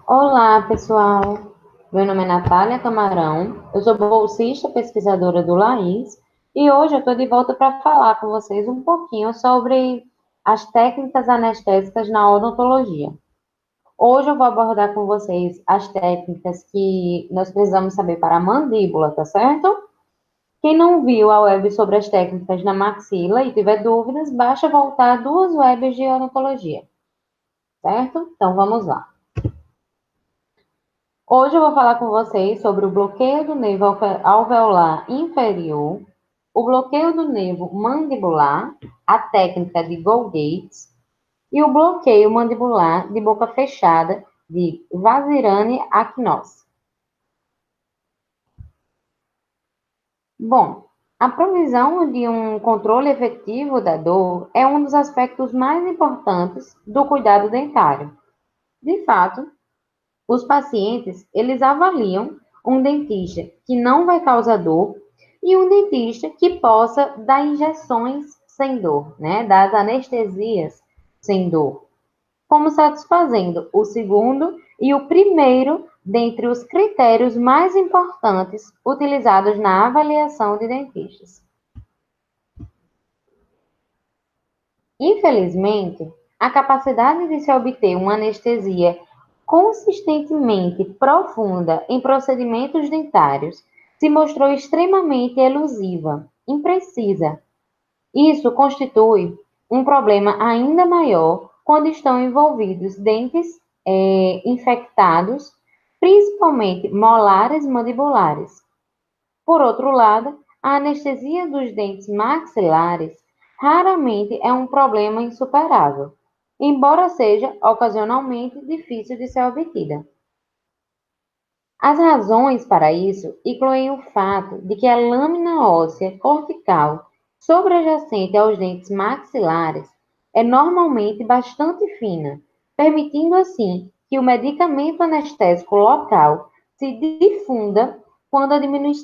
Olá, pessoal. Meu nome é Natália Camarão. Eu sou bolsista pesquisadora do LAIS e hoje eu estou de volta para falar com vocês um pouquinho sobre as técnicas anestésicas na odontologia. Hoje eu vou abordar com vocês as técnicas que nós precisamos saber para a mandíbula, tá certo? Quem não viu a web sobre as técnicas na maxila e tiver dúvidas, basta voltar a duas webs de odontologia, certo? Então vamos lá. Hoje eu vou falar com vocês sobre o bloqueio do nervo alveolar inferior, o bloqueio do nervo mandibular, a técnica de Gold-Gates e o bloqueio mandibular de boca fechada de Vazirani-Aknos. Bom, a provisão de um controle efetivo da dor é um dos aspectos mais importantes do cuidado dentário. De fato, os pacientes, eles avaliam um dentista que não vai causar dor e um dentista que possa dar injeções sem dor, né? Das anestesias sem dor, como satisfazendo o segundo e o primeiro dentre os critérios mais importantes utilizados na avaliação de dentistas. Infelizmente, a capacidade de se obter uma anestesia consistentemente profunda em procedimentos dentários se mostrou extremamente elusiva, imprecisa. Isso constitui um problema ainda maior quando estão envolvidos dentes infectados, principalmente molares mandibulares. Por outro lado, a anestesia dos dentes maxilares raramente é um problema insuperável, embora seja ocasionalmente difícil de ser obtida. As razões para isso incluem o fato de que a lâmina óssea cortical sobrejacente aos dentes maxilares é normalmente bastante fina, permitindo assim que o medicamento anestésico local se difunda quando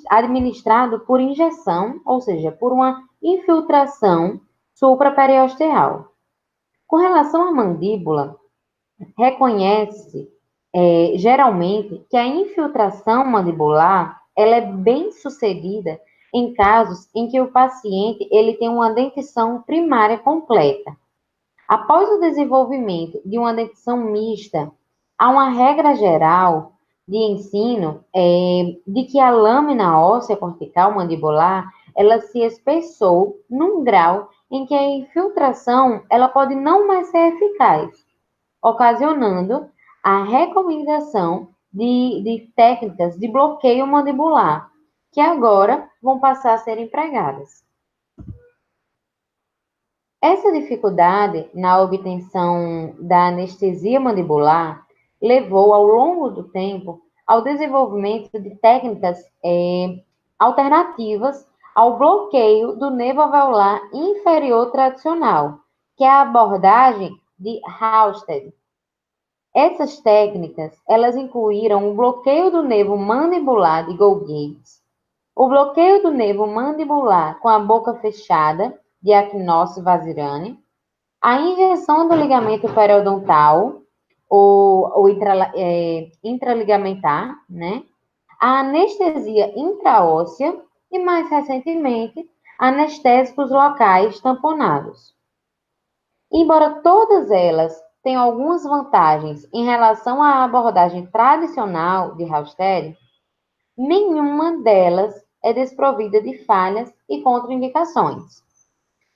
administrado por injeção, ou seja, por uma infiltração supraperiosteal. Com relação à mandíbula, reconhece geralmente que a infiltração mandibular ela é bem sucedida em casos em que o paciente ele tem uma dentição primária completa. Após o desenvolvimento de uma dentição mista, há uma regra geral de ensino de que a lâmina óssea cortical mandibular ela se espessou num grau em que a infiltração ela pode não mais ser eficaz, ocasionando a recomendação de técnicas de bloqueio mandibular, que agora vão passar a ser empregadas. Essa dificuldade na obtenção da anestesia mandibular levou, ao longo do tempo, ao desenvolvimento de técnicas alternativas ao bloqueio do nervo alveolar inferior tradicional, que é a abordagem de Halsted. Essas técnicas, elas incluíram o bloqueio do nervo mandibular de Gold-Gates, o bloqueio do nervo mandibular com a boca fechada, de Aknos-Vazirani, a injeção do ligamento periodontal, ou intraligamentar, né? A anestesia intraóssea e, mais recentemente, anestésicos locais tamponados. Embora todas elas tenham algumas vantagens em relação à abordagem tradicional de Halsted, nenhuma delas é desprovida de falhas e contraindicações.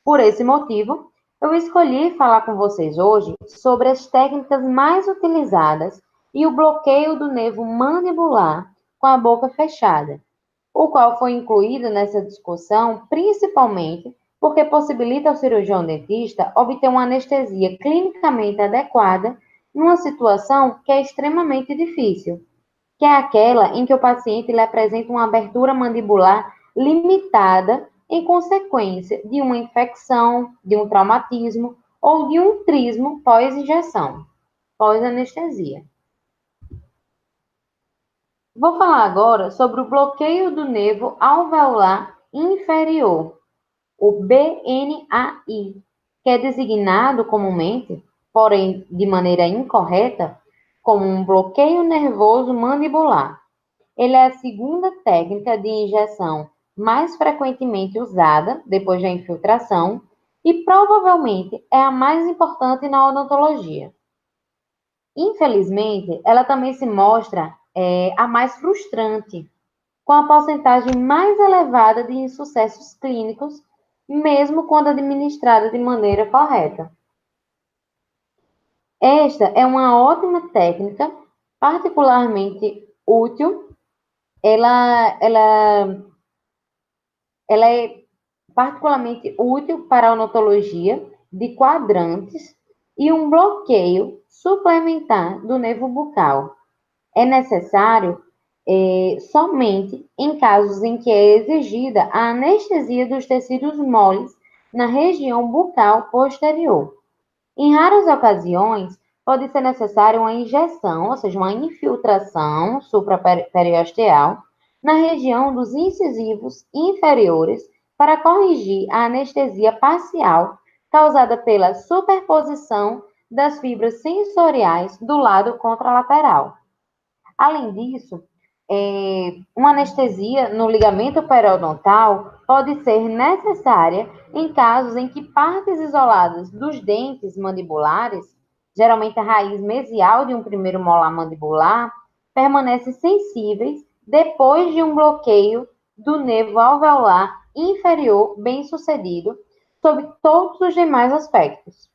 Por esse motivo, eu escolhi falar com vocês hoje sobre as técnicas mais utilizadas e o bloqueio do nervo mandibular com a boca fechada, o qual foi incluído nessa discussão principalmente porque possibilita ao cirurgião dentista obter uma anestesia clinicamente adequada numa situação que é extremamente difícil, que é aquela em que o paciente lhe apresenta uma abertura mandibular limitada em consequência de uma infecção, de um traumatismo ou de um trismo pós-injeção, pós-anestesia. Vou falar agora sobre o bloqueio do nervo alveolar inferior, o BNAI, que é designado comumente, porém de maneira incorreta, como um bloqueio nervoso mandibular. Ele é a segunda técnica de injeção mais frequentemente usada depois da infiltração e provavelmente é a mais importante na odontologia. Infelizmente, ela também se mostra a mais frustrante, com a porcentagem mais elevada de insucessos clínicos, mesmo quando administrada de maneira correta. Esta é uma ótima técnica, particularmente útil. Ela é particularmente útil para a odontologia de quadrantes e um bloqueio suplementar do nervo bucal. É necessário somente em casos em que é exigida a anestesia dos tecidos moles na região bucal posterior. Em raras ocasiões, pode ser necessária uma injeção, ou seja, uma infiltração supraperiosteal na região dos incisivos inferiores para corrigir a anestesia parcial causada pela superposição das fibras sensoriais do lado contralateral. Além disso, uma anestesia no ligamento periodontal pode ser necessária em casos em que partes isoladas dos dentes mandibulares, geralmente a raiz mesial de um primeiro molar mandibular, permanecem sensíveis depois de um bloqueio do nervo alveolar inferior bem-sucedido sob todos os demais aspectos.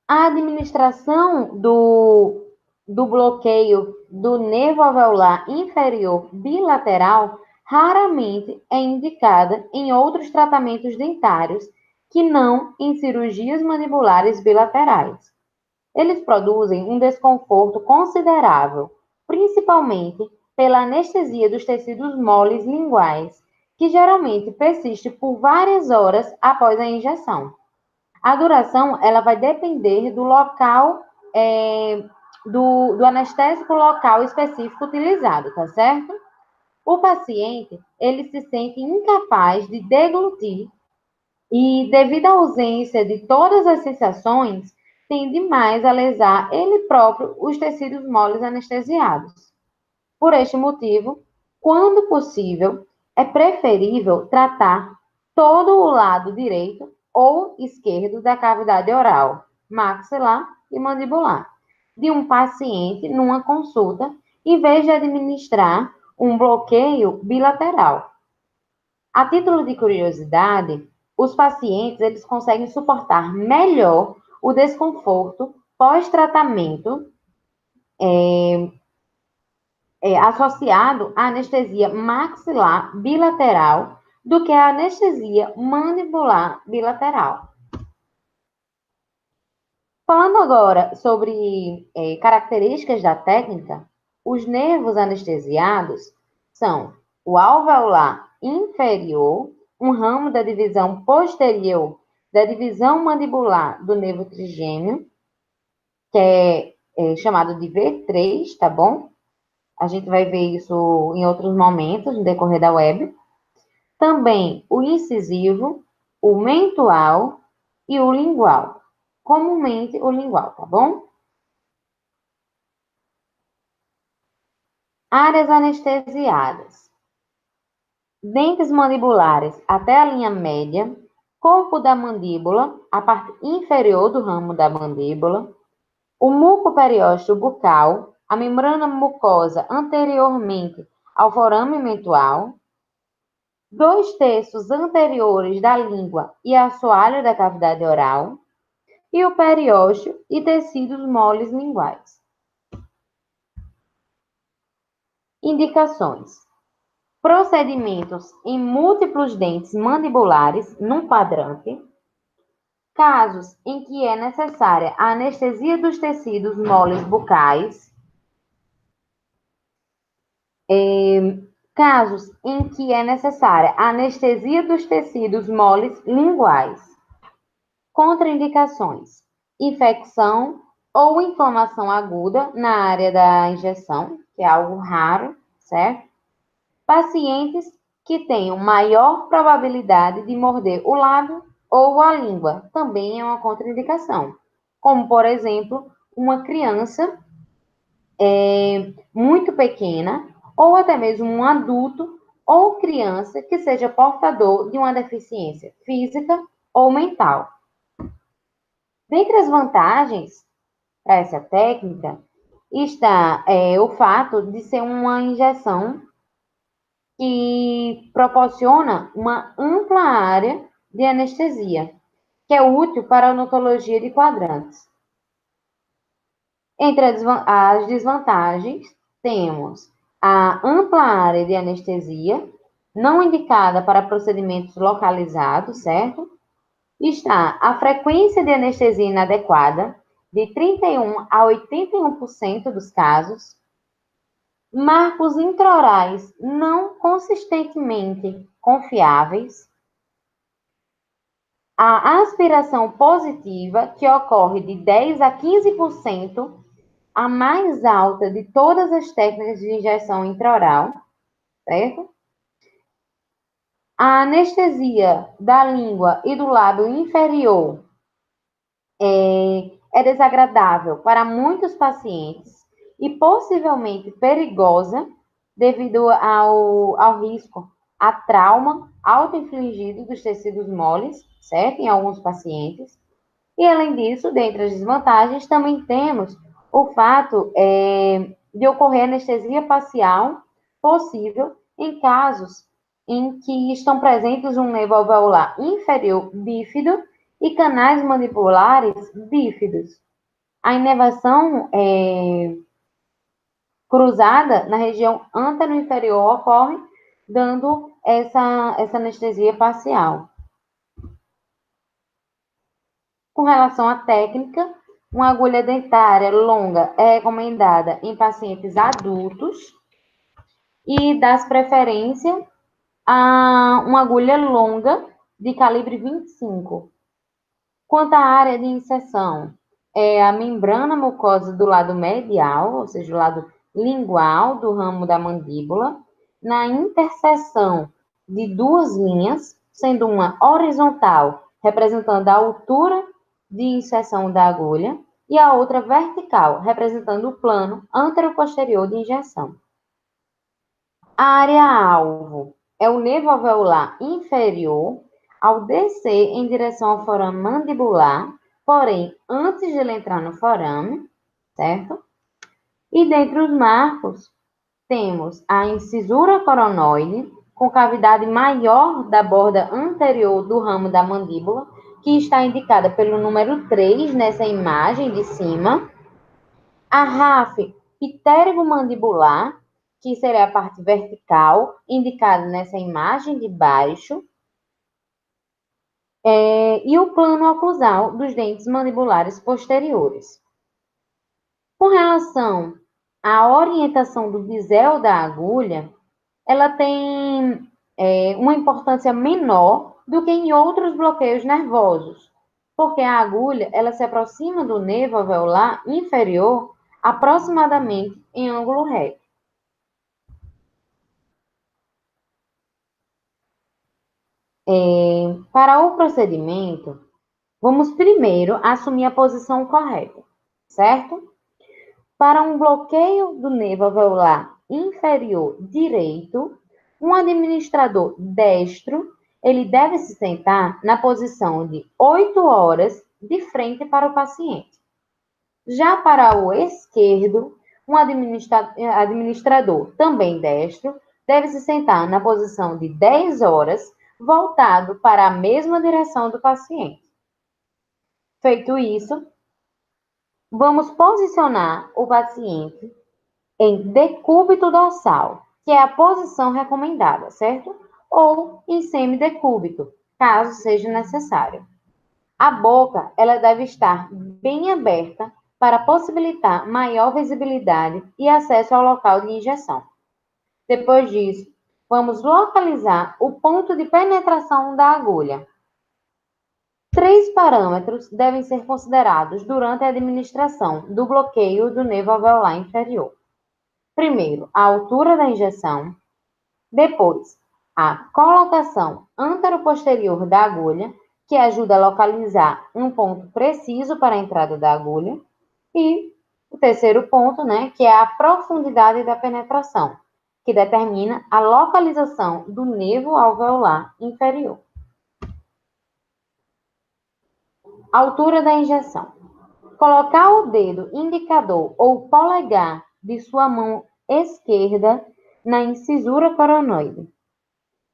A administração do bloqueio do nervo alveolar inferior bilateral raramente é indicada em outros tratamentos dentários que não em cirurgias mandibulares bilaterais. Eles produzem um desconforto considerável, principalmente pela anestesia dos tecidos moles linguais, que geralmente persiste por várias horas após a injeção. A duração, ela vai depender do local, do anestésico local específico utilizado, tá certo? O paciente, ele se sente incapaz de deglutir e, devido à ausência de todas as sensações, tende mais a lesar ele próprio os tecidos moles anestesiados. Por este motivo, quando possível, é preferível tratar todo o lado direito ou esquerdo da cavidade oral, maxilar e mandibular de um paciente numa consulta, em vez de administrar um bloqueio bilateral. A título de curiosidade, os pacientes eles conseguem suportar melhor o desconforto pós-tratamento associado à anestesia maxilar bilateral do que a anestesia mandibular bilateral. Falando agora sobre características da técnica, os nervos anestesiados são o alveolar inferior, um ramo da divisão posterior da divisão mandibular do nervo trigêmeo, que é chamado de V3, tá bom? A gente vai ver isso em outros momentos, no decorrer da web. Também o incisivo, o mentual e o lingual. Comumente o lingual, tá bom? Áreas anestesiadas. Dentes mandibulares até a linha média, corpo da mandíbula, a parte inferior do ramo da mandíbula, o muco periósteo bucal, a membrana mucosa anteriormente ao forame mentual, 2/3 anteriores da língua e assoalho da cavidade oral, e o periósteo e tecidos moles linguais. Indicações: procedimentos em múltiplos dentes mandibulares num quadrante, casos em que é necessária a anestesia dos tecidos moles bucais, casos em que é necessária a anestesia dos tecidos moles linguais. Contraindicações: infecção ou inflamação aguda na área da injeção, que é algo raro, certo? Pacientes que tenham maior probabilidade de morder o lábio ou a língua. Também é uma contraindicação. Como, por exemplo, uma criança muito pequena, ou até mesmo um adulto ou criança que seja portador de uma deficiência física ou mental. Dentre as vantagens para essa técnica está o fato de ser uma injeção que proporciona uma ampla área de anestesia, que é útil para a odontologia de quadrantes. Entre as desvantagens, temos a ampla área de anestesia, não indicada para procedimentos localizados, certo? Está a frequência de anestesia inadequada, de 31 a 81% dos casos, marcos intraorais não consistentemente confiáveis, a aspiração positiva, que ocorre de 10 a 15%, a mais alta de todas as técnicas de injeção intraoral, certo? A anestesia da língua e do lábio inferior é desagradável para muitos pacientes e possivelmente perigosa devido ao risco a trauma auto-infligido dos tecidos moles, certo? Em alguns pacientes. E, além disso, dentre as desvantagens, também temos o fato de ocorrer anestesia facial possível em casos em que estão presentes um nervo alveolar inferior bífido e canais mandibulares bífidos. A inervação cruzada na região antero-inferior ocorre, dando essa anestesia facial. Com relação à técnica, uma agulha dentária longa é recomendada em pacientes adultos e dá preferência a uma agulha longa de calibre 25. Quanto à área de inserção, é a membrana mucosa do lado medial, ou seja, o lado lingual do ramo da mandíbula, na interseção de duas linhas, sendo uma horizontal, representando a altura de inserção da agulha, e a outra vertical, representando o plano anteroposterior de injeção. A área-alvo é o nervo alveolar inferior, ao descer em direção ao forame mandibular, porém, antes de ele entrar no forame, certo? E dentre os marcos, temos a incisura coronoide, com cavidade maior da borda anterior do ramo da mandíbula, que está indicada pelo número 3 nessa imagem de cima. A ráfide pterygomandibular, que seria a parte vertical, indicada nessa imagem de baixo. E o plano oclusal dos dentes mandibulares posteriores. Com relação à orientação do bisel da agulha, ela tem uma importância menor do que em outros bloqueios nervosos, porque a agulha ela se aproxima do nervo alveolar inferior aproximadamente em ângulo reto. Para o procedimento, vamos primeiro assumir a posição correta, certo? Para um bloqueio do nervo alveolar inferior direito, um administrador destro, ele deve se sentar na posição de 8 horas de frente para o paciente. Já para o esquerdo, um administrador também destro, deve se sentar na posição de 10 horas, voltado para a mesma direção do paciente. Feito isso, vamos posicionar o paciente em decúbito dorsal, que é a posição recomendada, certo? Ou em semidecúbito, caso seja necessário. A boca, ela deve estar bem aberta para possibilitar maior visibilidade e acesso ao local de injeção. Depois disso, vamos localizar o ponto de penetração da agulha. 3 parâmetros devem ser considerados durante a administração do bloqueio do nervo alveolar inferior. Primeiro, a altura da injeção. Depois, a colocação anteroposterior da agulha, que ajuda a localizar um ponto preciso para a entrada da agulha, e o terceiro ponto, né, que é a profundidade da penetração, que determina a localização do nervo alveolar inferior. Altura da injeção. Colocar o dedo indicador ou polegar de sua mão esquerda na incisura coronoide.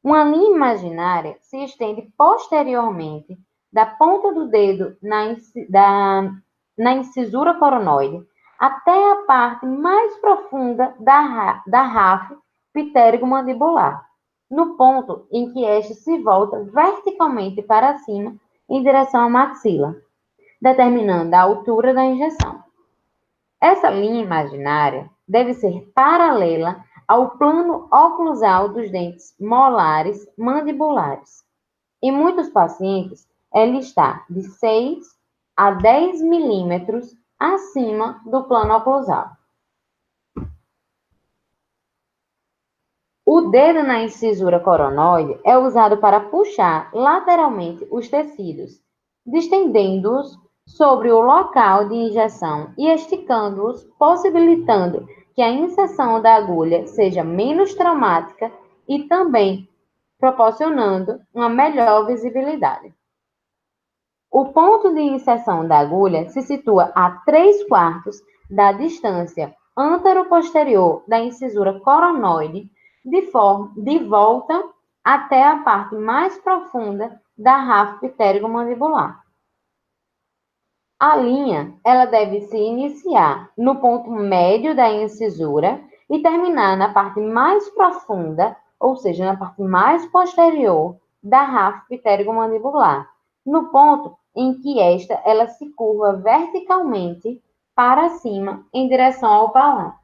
Uma linha imaginária se estende posteriormente da ponta do dedo na incisura coronoide até a parte mais profunda da ráfide pitérigo-mandibular, no ponto em que esta se volta verticalmente para cima em direção à maxila, determinando a altura da injeção. Essa linha imaginária deve ser paralela ao plano oclusal dos dentes molares mandibulares. Em muitos pacientes, ela está de 6 a 10 milímetros acima do plano oclusal. O dedo na incisura coronoide é usado para puxar lateralmente os tecidos, distendendo-os sobre o local de injeção e esticando-os, possibilitando que a inserção da agulha seja menos traumática e também proporcionando uma melhor visibilidade. O ponto de inserção da agulha se situa a 3/4 da distância anteroposterior da incisura coronoide, de volta até a parte mais profunda da ráfide pitérigo-mandibular. A linha, ela deve se iniciar no ponto médio da incisura e terminar na parte mais profunda, ou seja, na parte mais posterior da ráfide pitérigo-mandibular, no ponto em que ela se curva verticalmente para cima em direção ao palato.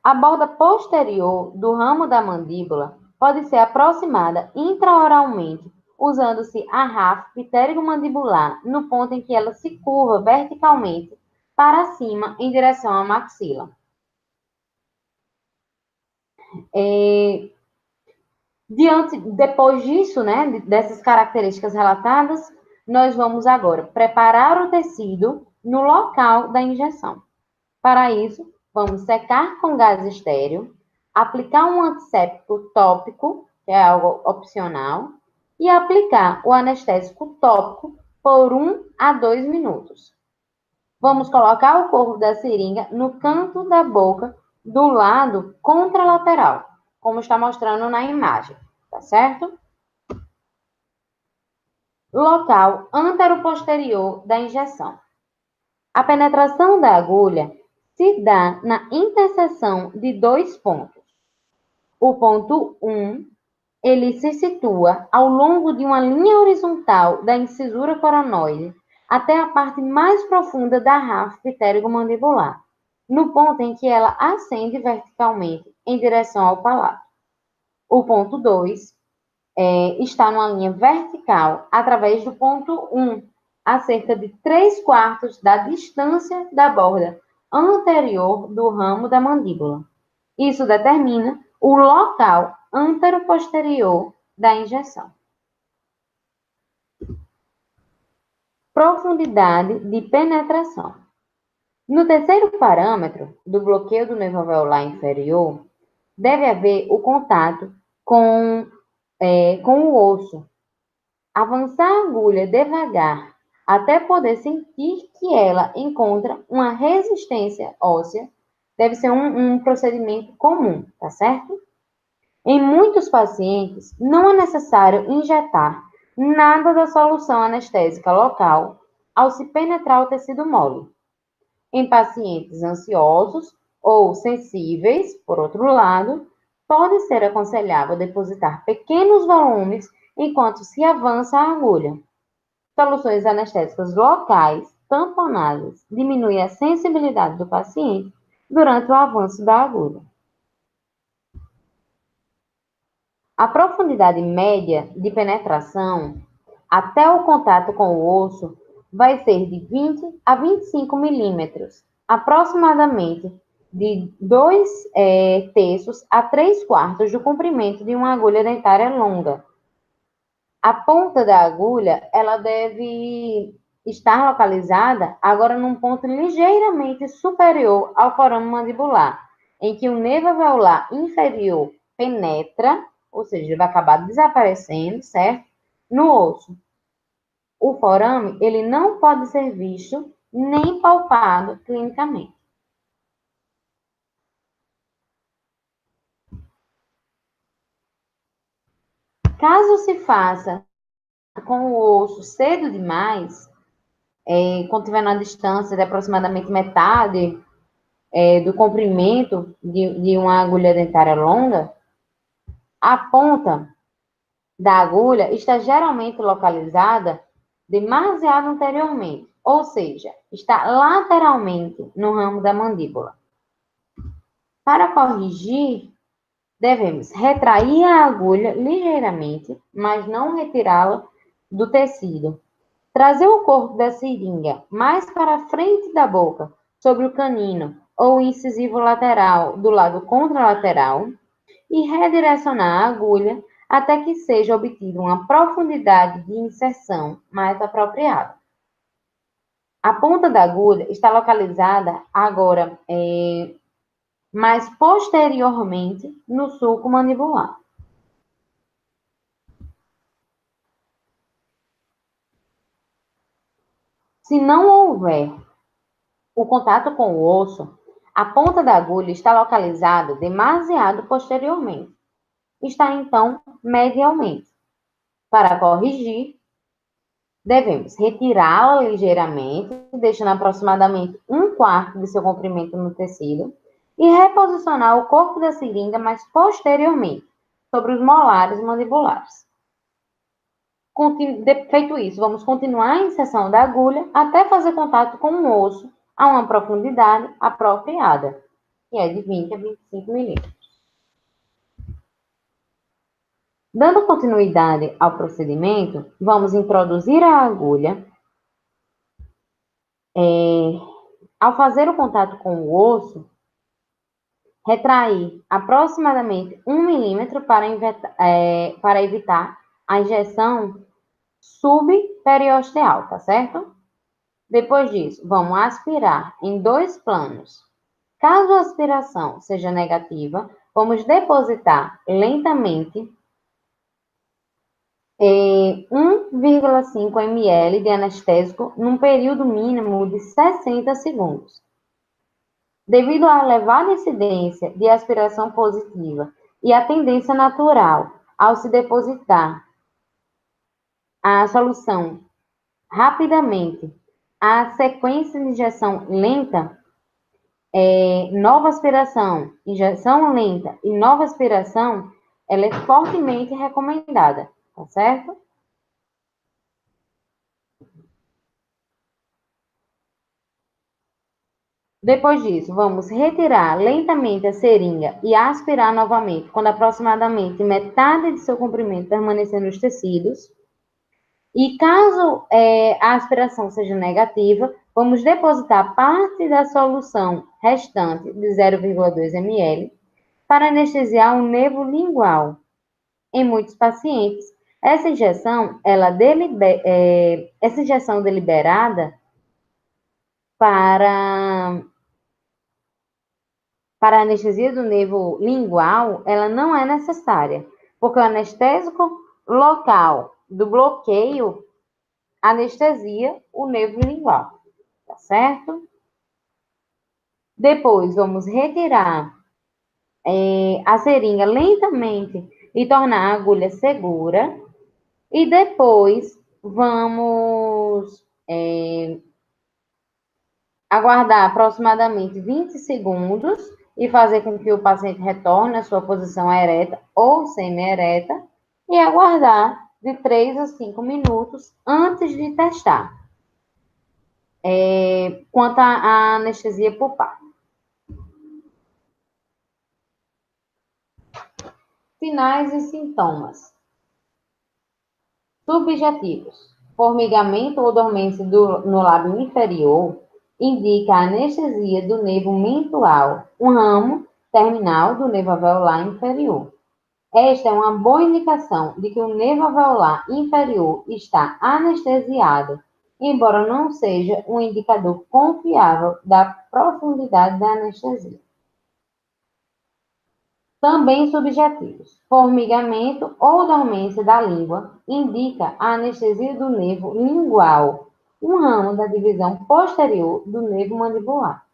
A borda posterior do ramo da mandíbula pode ser aproximada intraoralmente, usando-se a ráfide pitérigo-mandibular no ponto em que ela se curva verticalmente para cima em direção à maxila. Depois disso, né, dessas características relatadas, nós vamos agora preparar o tecido no local da injeção. Para isso, vamos secar com gás estéril, aplicar um antisséptico tópico, que é algo opcional, e aplicar o anestésico tópico por 1 a 2 minutos. Vamos colocar o corpo da seringa no canto da boca do lado contralateral, como está mostrando na imagem, tá certo? Local anteroposterior da injeção. A penetração da agulha se dá na interseção de 2 pontos. O ponto 1, ele se situa ao longo de uma linha horizontal da incisura coronoide até a parte mais profunda da ráfide pitérigo-mandibular, no ponto em que ela ascende verticalmente em direção ao palato. O ponto 2 está numa linha vertical através do ponto 1, a cerca de 3/4 da distância da borda anterior do ramo da mandíbula. Isso determina o local anteroposterior da injeção. Profundidade de penetração. No terceiro parâmetro do bloqueio do nervo alveolar inferior, deve haver o contato com o osso. Avançar a agulha devagar até poder sentir que ela encontra uma resistência óssea deve ser um procedimento comum, tá certo? Em muitos pacientes, não é necessário injetar nada da solução anestésica local ao se penetrar o tecido mole. Em pacientes ansiosos ou sensíveis, por outro lado, pode ser aconselhável depositar pequenos volumes enquanto se avança a agulha. Soluções anestésicas locais, tamponadas, diminuem a sensibilidade do paciente durante o avanço da agulha. A profundidade média de penetração até o contato com o osso vai ser de 20 a 25 milímetros, aproximadamente de 2 terços a 3/4 do comprimento de uma agulha dentária longa. A ponta da agulha, ela deve estar localizada agora num ponto ligeiramente superior ao forame mandibular, em que o nervo alveolar inferior penetra, ou seja, ele vai acabar desaparecendo, certo? No osso. O forame, ele não pode ser visto nem palpado clinicamente. Caso se faça com o osso cedo demais, quando tiver na distância de aproximadamente metade do comprimento de uma agulha dentária longa, a ponta da agulha está geralmente localizada demasiado anteriormente, ou seja, está lateralmente no ramo da mandíbula. Para corrigir, devemos retrair a agulha ligeiramente, mas não retirá-la do tecido. Trazer o corpo da seringa mais para a frente da boca, sobre o canino ou incisivo lateral do lado contralateral e redirecionar a agulha até que seja obtida uma profundidade de inserção mais apropriada. A ponta da agulha está localizada agora mais posteriormente no sulco mandibular. Se não houver o contato com o osso, a ponta da agulha está localizada demasiado posteriormente. Está, então, medialmente. Para corrigir, devemos retirá-la ligeiramente, deixando aproximadamente 1/4 de seu comprimento no tecido, e reposicionar o corpo da seringa mais posteriormente, sobre os molares mandibulares. Feito isso, vamos continuar a inserção da agulha até fazer contato com o osso a uma profundidade apropriada, que é de 20 a 25 milímetros. Dando continuidade ao procedimento, vamos introduzir a agulha. Ao fazer o contato com o osso, retrair aproximadamente 1 milímetro para evitar a injeção subperiosteal, tá certo? Depois disso, vamos aspirar em 2 planos. Caso a aspiração seja negativa, vamos depositar lentamente 1,5 ml de anestésico num período mínimo de 60 segundos. Devido à elevada incidência de aspiração positiva e à tendência natural ao se depositar a solução rapidamente, a sequência de injeção lenta, nova aspiração, injeção lenta e nova aspiração, ela é fortemente recomendada, tá certo? Depois disso, vamos retirar lentamente a seringa e aspirar novamente, quando aproximadamente metade de seu comprimento permanecer nos tecidos. E caso a aspiração seja negativa, vamos depositar parte da solução restante de 0,2 ml para anestesiar o nervo lingual. Em muitos pacientes, essa injeção deliberada para a anestesia do nervo lingual, ela não é necessária, porque o anestésico local do bloqueio anestesia o nervo lingual, tá certo? Depois, vamos retirar a seringa lentamente e tornar a agulha segura. E depois, vamos aguardar aproximadamente 20 segundos e fazer com que o paciente retorne à sua posição ereta ou semi-ereta e aguardar de 3 a 5 minutos antes de testar. Quanto à anestesia pulpar. Sinais e sintomas. Subjetivos. Formigamento ou dormência no lábio inferior, indica a anestesia do nervo mental, um ramo terminal do nervo alveolar inferior. Esta é uma boa indicação de que o nervo alveolar inferior está anestesiado, embora não seja um indicador confiável da profundidade da anestesia. Também subjetivos. Formigamento ou dormência da língua indica a anestesia do nervo lingual, um ramo da divisão posterior do nervo mandibular.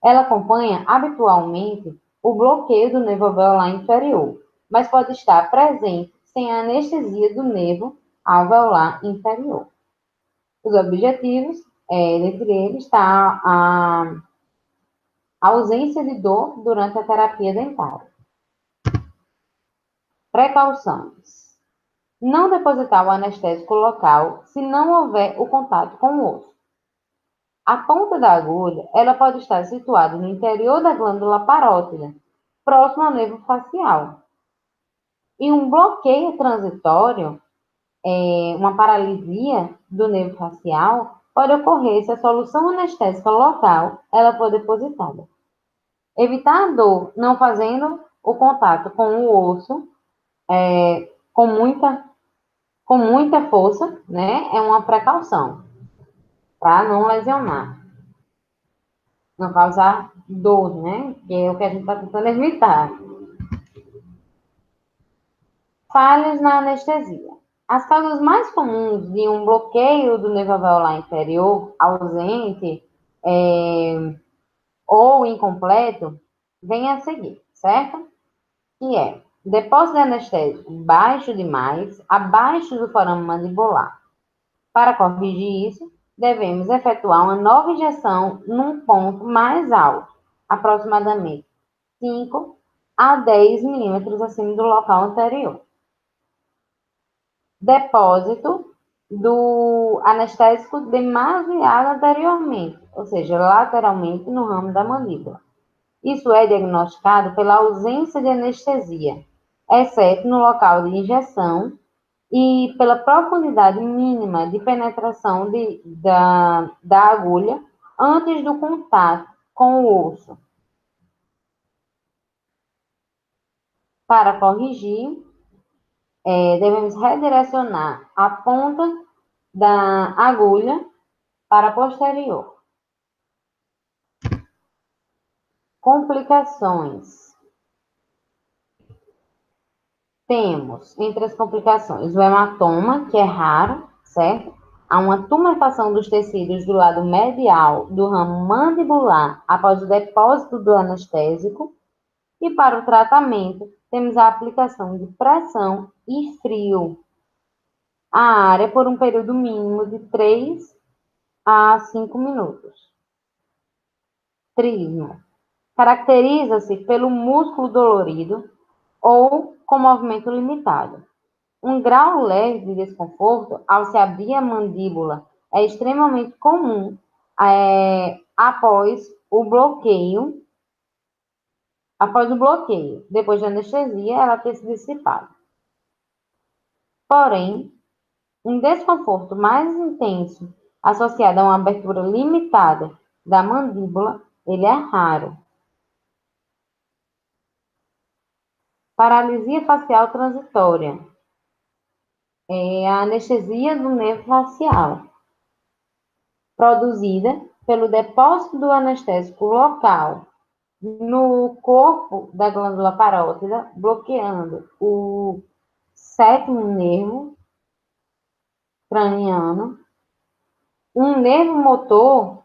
Ela acompanha habitualmente o bloqueio do nervo alveolar inferior, mas pode estar presente sem a anestesia do nervo alveolar inferior. Os objetivos, dentre eles, está a ausência de dor durante a terapia dentária. Precauções. Não depositar o anestésico local se não houver o contato com o osso. A ponta da agulha, ela pode estar situada no interior da glândula parótida, próximo ao nervo facial. E um bloqueio transitório, uma paralisia do nervo facial, pode ocorrer se a solução anestésica local ela for depositada. Evitar a dor não fazendo o contato com o osso com muita força, né? É uma precaução para não lesionar, não causar dor, né? Que é o que a gente está tentando evitar. Falhas na anestesia. As causas mais comuns de um bloqueio do nervo alveolar inferior ausente ou incompleto vem a seguir, certo? Que é depósito de anestésico baixo demais, abaixo do forame mandibular. Para corrigir isso, devemos efetuar uma nova injeção num ponto mais alto, aproximadamente 5 a 10 milímetros acima do local anterior. Depósito do anestésico demasiado anteriormente, ou seja, lateralmente no ramo da mandíbula. Isso é diagnosticado pela ausência de anestesia, exceto no local de injeção e pela profundidade mínima de penetração da agulha antes do contato com o osso. Para corrigir, devemos redirecionar a ponta da agulha para a posterior. Complicações. Temos, entre as complicações, o hematoma, que é raro, certo? Há uma tumefação dos tecidos do lado medial do ramo mandibular após o depósito do anestésico. E para o tratamento, temos a aplicação de pressão e frio à área por um período mínimo de 3 a 5 minutos. Trismo. Caracteriza-se pelo músculo dolorido ou com movimento limitado. Um grau leve de desconforto ao se abrir a mandíbula é extremamente comum após o bloqueio. Depois da anestesia, ela ter se dissipado. Porém, um desconforto mais intenso associado a uma abertura limitada da mandíbula, ele é raro. Paralisia facial transitória. É a anestesia do nervo facial, produzida pelo depósito do anestésico local no corpo da glândula parótida, bloqueando o sétimo nervo craniano, um nervo motor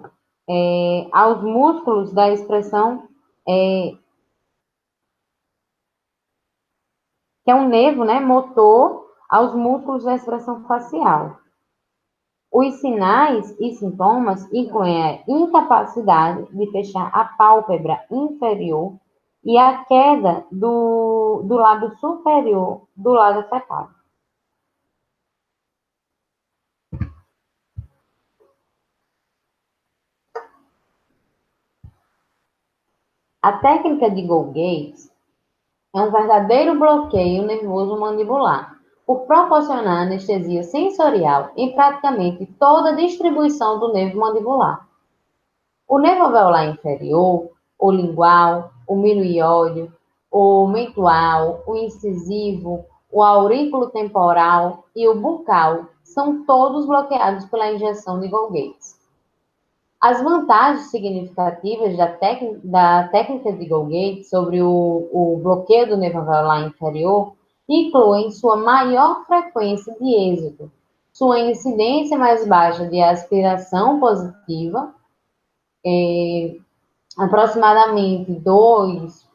aos músculos da expressão, que é um nervo, né, motor aos músculos da expressão facial. Os sinais e sintomas incluem a incapacidade de fechar a pálpebra inferior e a queda do lábio superior do lado afetado. A técnica de Gold-Gates é um verdadeiro bloqueio nervoso mandibular, por proporcionar anestesia sensorial em praticamente toda a distribuição do nervo mandibular. O nervo alveolar inferior, o lingual, o milo-iódio, o mentual, o incisivo, o aurículo temporal e o bucal são todos bloqueados pela injeção de Golgi. As vantagens significativas da técnica de Golgi sobre o bloqueio do nervo alveolar inferior incluem sua maior frequência de êxito, sua incidência mais baixa de aspiração positiva, aproximadamente 2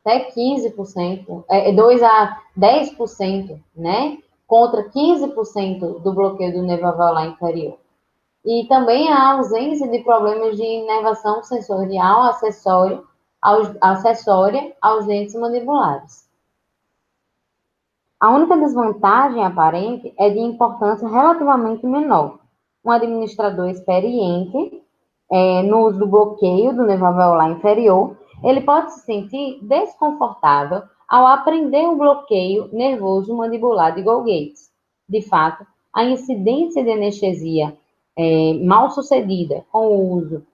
até 15%, 2 a 10%, né? Contra 15% do bloqueio do nervo alveolar inferior. E também a ausência de problemas de inervação sensorial acessória aos dentes mandibulares. A única desvantagem aparente é de importância relativamente menor. Um administrador experiente no uso do bloqueio do nervo alveolar inferior, ele pode se sentir desconfortável ao aprender o bloqueio nervoso mandibular de Golgi. De fato, a incidência de anestesia mal sucedida com o uso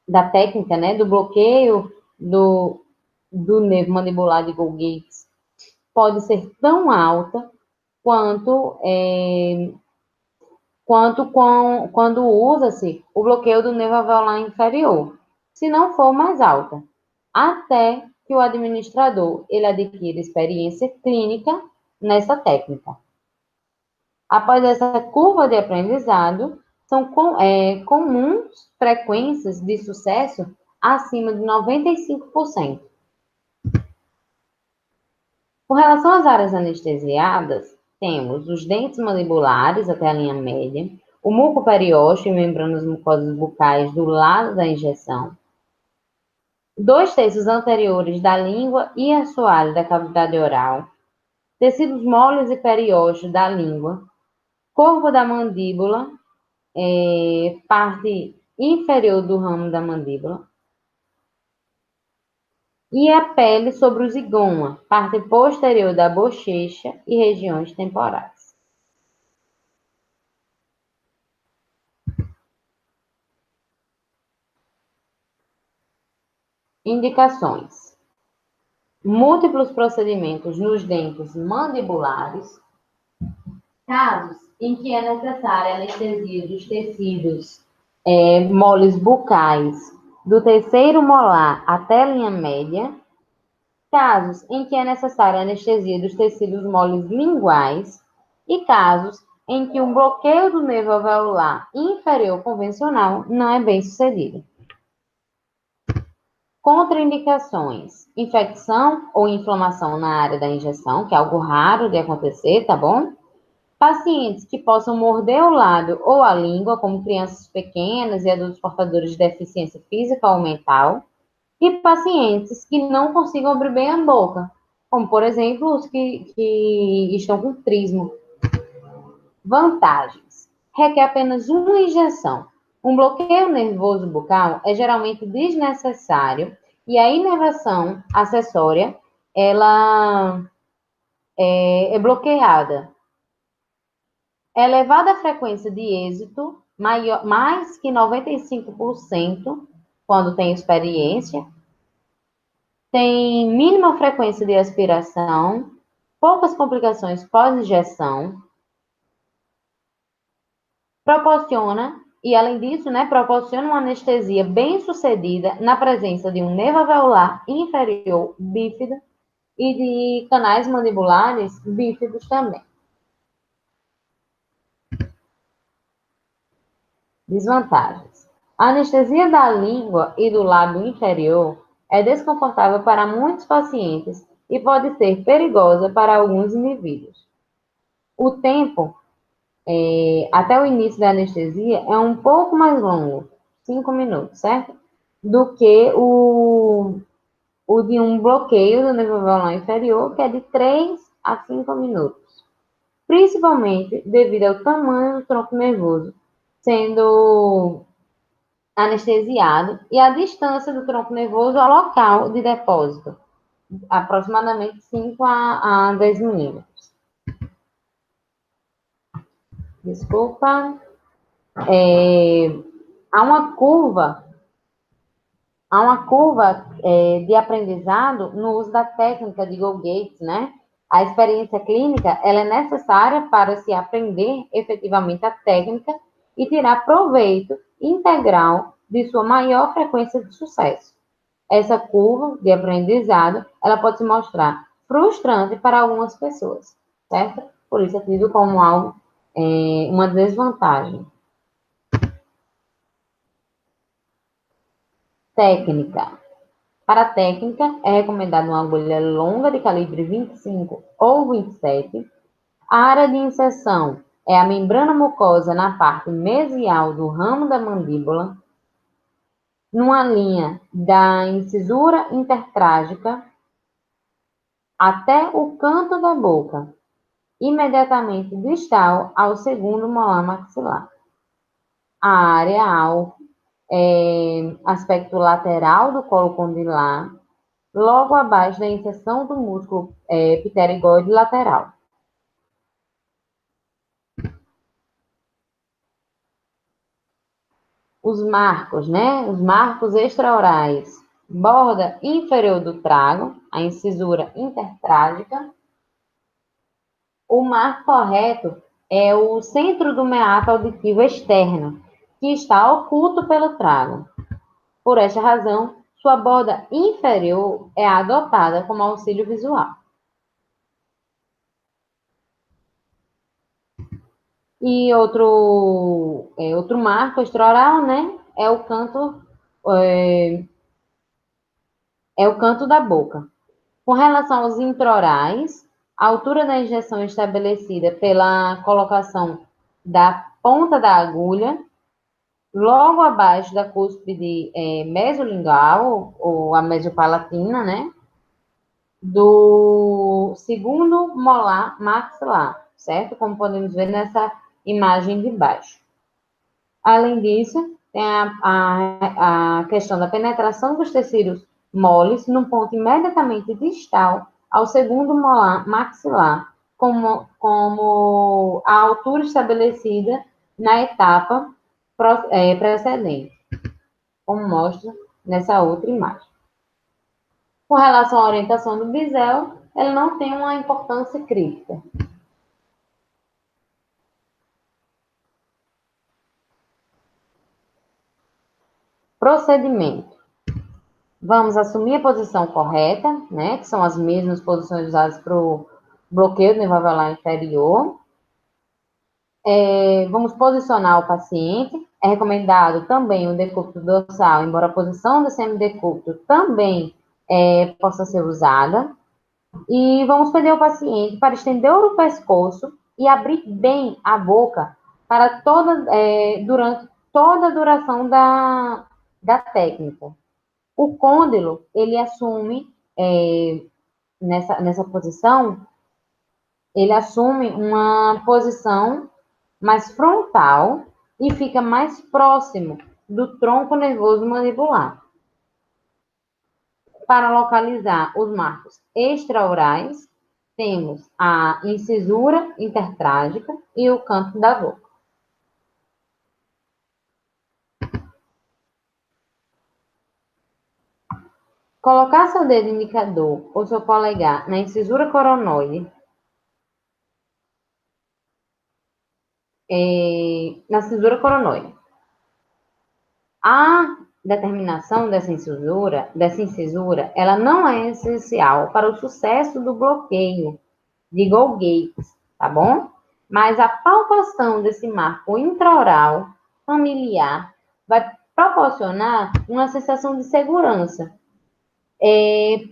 da técnica, né, do bloqueio do nervo mandibular de Golgi pode ser tão alta quanto quando usa-se o bloqueio do nervo alveolar inferior, se não for mais alta, até que o administrador ele adquira experiência clínica nessa técnica. Após essa curva de aprendizado, são comuns frequências de sucesso acima de 95%. Com relação às áreas anestesiadas, temos os dentes mandibulares até a linha média, o muco periósteo e membranas mucosas bucais do lado da injeção, 2/3 anteriores da língua e assoalho da cavidade oral, tecidos moles e periósteo da língua, corpo da mandíbula, parte inferior do ramo da mandíbula, e a pele sobre o zigoma, parte posterior da bochecha e regiões temporais. Indicações: múltiplos procedimentos nos dentes mandibulares, casos em que é necessária anestesia dos tecidos moles bucais do terceiro molar até a linha média, casos em que é necessária anestesia dos tecidos moles linguais e casos em que um bloqueio do nervo alveolar inferior convencional não é bem sucedido. Contraindicações: infecção ou inflamação na área da injeção, que é algo raro de acontecer, tá bom? Pacientes que possam morder o lábio ou a língua, como crianças pequenas e adultos portadores de deficiência física ou mental, e pacientes que não consigam abrir bem a boca, como, por exemplo, os que estão com trismo. Vantagens: requer apenas uma injeção. Um bloqueio nervoso bucal é geralmente desnecessário e a inervação acessória ela é bloqueada. Elevada frequência de êxito, mais que 95%, quando tem experiência. Tem mínima frequência de aspiração, poucas complicações pós-injeção. Proporciona, e além disso, né, proporciona uma anestesia bem-sucedida na presença de um nervo alveolar inferior bífido e de canais mandibulares bífidos também. Desvantagens: a anestesia da língua e do lábio inferior é desconfortável para muitos pacientes e pode ser perigosa para alguns indivíduos. O tempo até o início da anestesia é um pouco mais longo, 5 minutos, certo? Do que o de um bloqueio do nervo alveolar inferior, que é de 3 a 5 minutos. Principalmente devido ao tamanho do tronco nervoso sendo anestesiado e a distância do tronco nervoso ao local de depósito, aproximadamente 5 a 10 milímetros. Desculpa. Há uma curva, de aprendizado no uso da técnica de Go-Gates, né? A experiência clínica, ela é necessária para se aprender efetivamente a técnica e tirar proveito integral de sua maior frequência de sucesso. Essa curva de aprendizado, ela pode se mostrar frustrante para algumas pessoas, certo? Por isso é tido como algo, uma desvantagem. Técnica. Para a técnica, é recomendada uma agulha longa de calibre 25 ou 27. A área de inserção é a membrana mucosa na parte mesial do ramo da mandíbula, numa linha da incisura intertrágica até o canto da boca, imediatamente distal ao segundo molar maxilar. A área alvo é aspecto lateral do colo condilar, logo abaixo da inserção do músculo pterigóide lateral. Os marcos, né? Os marcos extraorais. Borda inferior do trago, a incisura intertrágica. O marco correto é o centro do meato auditivo externo, que está oculto pelo trago. Por esta razão, sua borda inferior é adotada como auxílio visual. E outro marco extraoral, né, é, é o canto da boca. Com relação aos intraorais, a altura da injeção é estabelecida pela colocação da ponta da agulha logo abaixo da cúspide mesolingual, ou a mesopalatina, né, do segundo molar maxilar, certo? Como podemos ver nessa imagem de baixo. Além disso, tem a questão da penetração dos tecidos moles no ponto imediatamente distal ao segundo molar maxilar, como a altura estabelecida na etapa precedente, como mostra nessa outra imagem. Com relação à orientação do bisel, ela não tem uma importância crítica. Procedimento. Vamos assumir a posição correta, né, que são as mesmas posições usadas para o bloqueio do nervo alveolar inferior. Vamos posicionar o paciente. É recomendado também o decúbito dorsal, embora a posição do semidecúbito também possa ser usada. E vamos pedir ao paciente para estender o pescoço e abrir bem a boca para durante toda a duração da técnica. O côndilo, ele assume, nessa posição, ele assume uma posição mais frontal e fica mais próximo do tronco nervoso mandibular. Para localizar os marcos extraorais, temos a incisura intertrágica e o canto da boca. Colocar seu dedo indicador ou seu polegar na incisura coronoide, na cintura coronoide. A determinação dessa incisura, ela não é essencial para o sucesso do bloqueio de Go-Gates, tá bom? Mas a palpação desse marco intraoral familiar vai proporcionar uma sensação de segurança.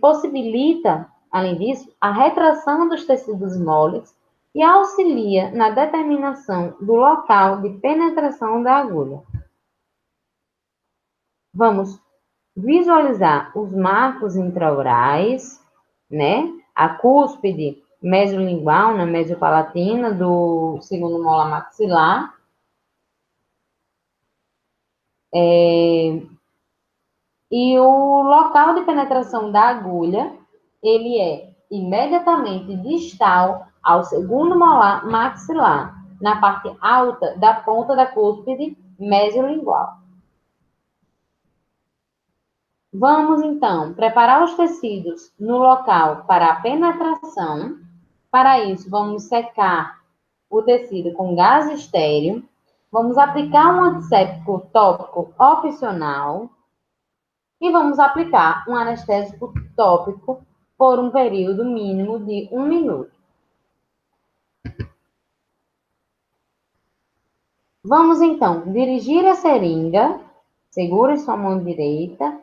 Possibilita, além disso, a retração dos tecidos moles e auxilia na determinação do local de penetração da agulha. Vamos visualizar os marcos intraorais, né? A cúspide mesolingual, na mesopalatina do segundo molar maxilar. E o local de penetração da agulha, ele é imediatamente distal ao segundo molar maxilar, na parte alta da ponta da cúspide mesolingual. Vamos, então, preparar os tecidos no local para a penetração. Para isso, vamos secar o tecido com gás estéril. Vamos aplicar um antisséptico tópico opcional. E vamos aplicar um anestésico tópico por um período mínimo de 1 minuto. Vamos, então, dirigir a seringa, segure sua mão direita,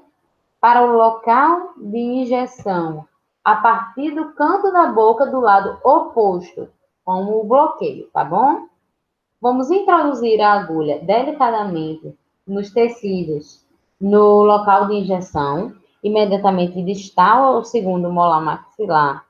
para o local de injeção, a partir do canto da boca do lado oposto, como o bloqueio, tá bom? Vamos introduzir a agulha delicadamente nos tecidos, no local de injeção, imediatamente distal ao segundo molar maxilar.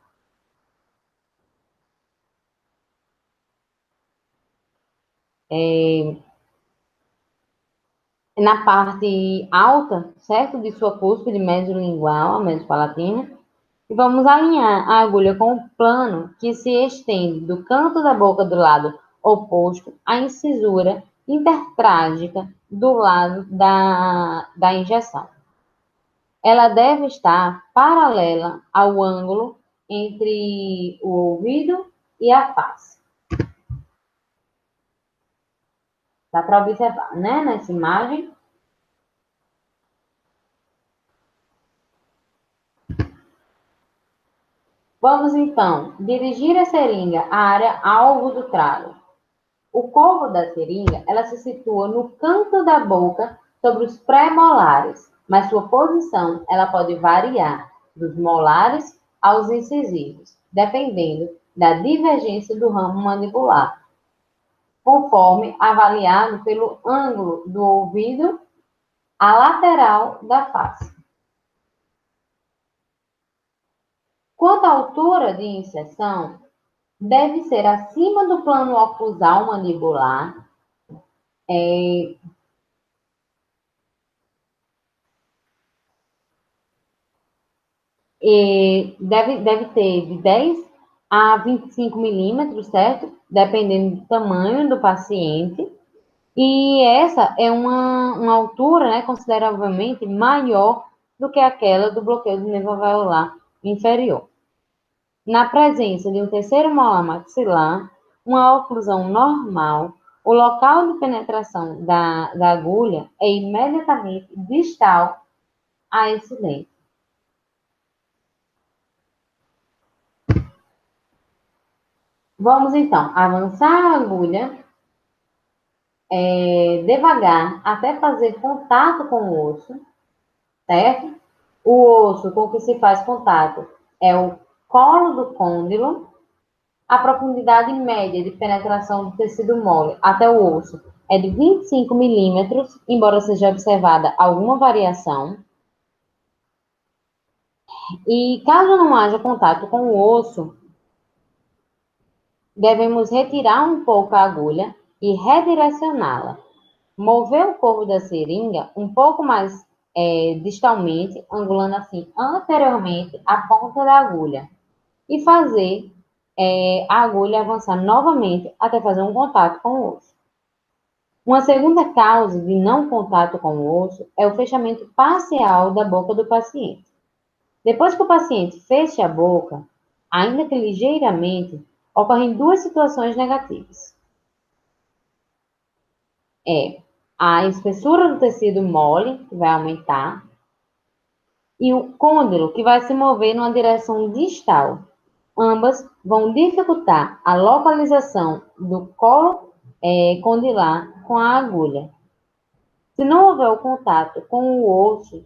Na parte alta, certo? De sua cúspide mesolingual, a mesopalatina. E vamos alinhar a agulha com o plano que se estende do canto da boca do lado oposto à incisura intertrágica do lado da injeção. Ela deve estar paralela ao ângulo entre o ouvido e a face. Dá para observar, né, nessa imagem? Vamos, então, dirigir a seringa à área alvo do trago. O corpo da seringa, ela se situa no canto da boca, sobre os pré-molares, mas sua posição, ela pode variar dos molares aos incisivos, dependendo da divergência do ramo mandibular, conforme avaliado pelo ângulo do ouvido à lateral da face. Quanto à altura de inserção, deve ser acima do plano oclusal mandibular, deve ter de 10 a 25 milímetros, certo? Dependendo do tamanho do paciente. E essa é uma altura, né, consideravelmente maior do que aquela do bloqueio do nervo alveolar inferior. Na presença de um terceiro molar maxilar, uma oclusão normal, o local de penetração da agulha é imediatamente distal a esse dente. Vamos, então, avançar a agulha devagar até fazer contato com o osso, certo? O osso com que se faz contato é o colo do côndilo. A profundidade média de penetração do tecido mole até o osso é de 25 milímetros, embora seja observada alguma variação. E caso não haja contato com o osso, devemos retirar um pouco a agulha e redirecioná-la. Mover o corpo da seringa um pouco mais distalmente, angulando assim anteriormente a ponta da agulha. E fazer a agulha avançar novamente até fazer um contato com o osso. Uma segunda causa de não contato com o osso é o fechamento parcial da boca do paciente. Depois que o paciente fecha a boca, ainda que ligeiramente, ocorrem duas situações negativas. A espessura do tecido mole, que vai aumentar, e o côndilo, que vai se mover numa direção distal. Ambas vão dificultar a localização do colo condilar com a agulha. Se não houver o contato com o osso,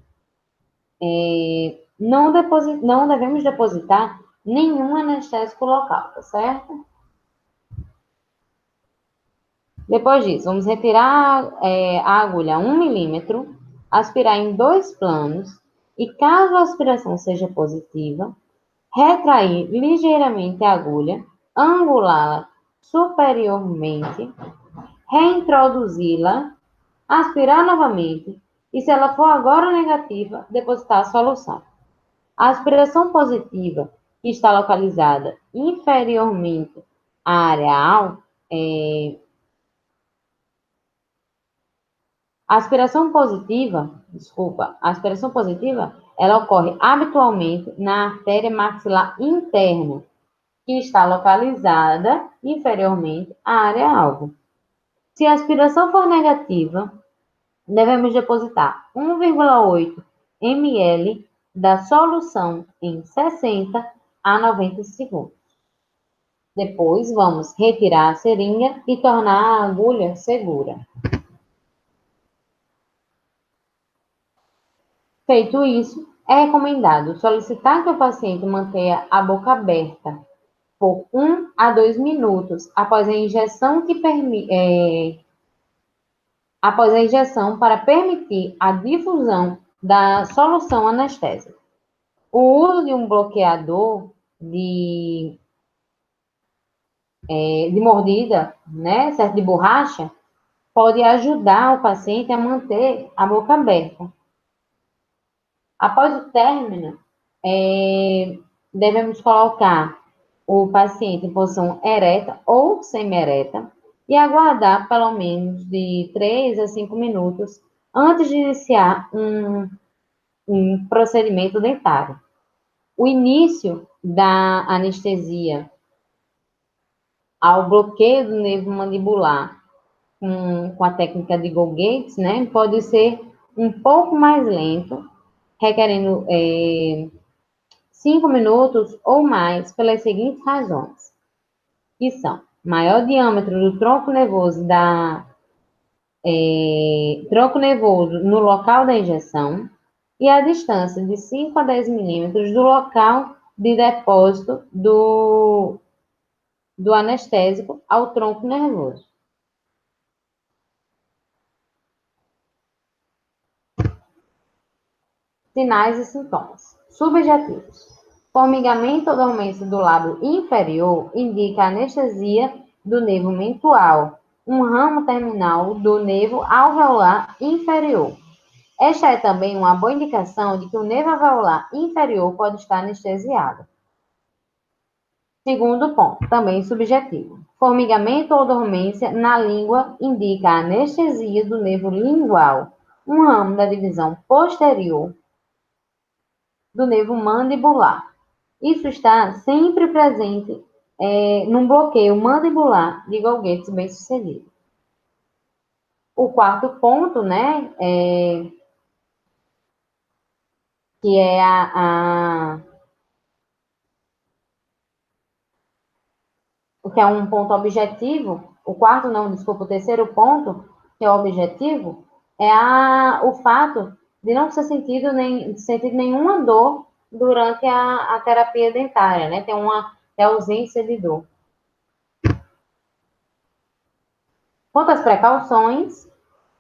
não devemos depositar nenhum anestésico local, tá certo? Depois disso, vamos retirar a agulha a 1 milímetro, aspirar em 2 planos e, caso a aspiração seja positiva, retrair ligeiramente a agulha, angulá-la superiormente, reintroduzi-la, aspirar novamente e, se ela for agora negativa, depositar a solução. A aspiração positiva, que está localizada inferiormente à área A aspiração positiva, ela ocorre habitualmente na artéria maxilar interna, que está localizada inferiormente à área-alvo. Se a aspiração for negativa, devemos depositar 1,8 ml da solução em 60 a 90 segundos. Depois, vamos retirar a seringa e tornar a agulha segura. Feito isso, é recomendado solicitar que o paciente mantenha a boca aberta por 1 a 2 minutos após a injeção para permitir a difusão da solução anestésica. O uso de um bloqueador de mordida, né, certo, de borracha, pode ajudar o paciente a manter a boca aberta. Após o término, devemos colocar o paciente em posição ereta ou semi-ereta e aguardar pelo menos de 3 a 5 minutos antes de iniciar um procedimento dentário. O início da anestesia ao bloqueio do nervo mandibular com a técnica de Colgate, né, pode ser um pouco mais lento, requerendo 5 minutos ou mais, pelas seguintes razões, que são maior diâmetro do tronco nervoso no local da injeção e a distância de 5 a 10 milímetros do local de depósito do anestésico ao tronco nervoso. Sinais e sintomas. Subjetivos. Formigamento ou dormência do lábio inferior indica anestesia do nervo mentual, um ramo terminal do nervo alveolar inferior. Esta é também uma boa indicação de que o nervo alveolar inferior pode estar anestesiado. Segundo ponto, também subjetivo. Formigamento ou dormência na língua indica a anestesia do nervo lingual, um ramo da divisão posterior do nervo mandibular. Isso está sempre presente num bloqueio mandibular de Colgate bem-sucedido. O quarto ponto, né, que é o que é um ponto objetivo, o terceiro ponto, que é o objetivo, é o fato de não ser sentido nenhuma dor durante a terapia dentária, né? Tem ausência de dor. Quanto às precauções,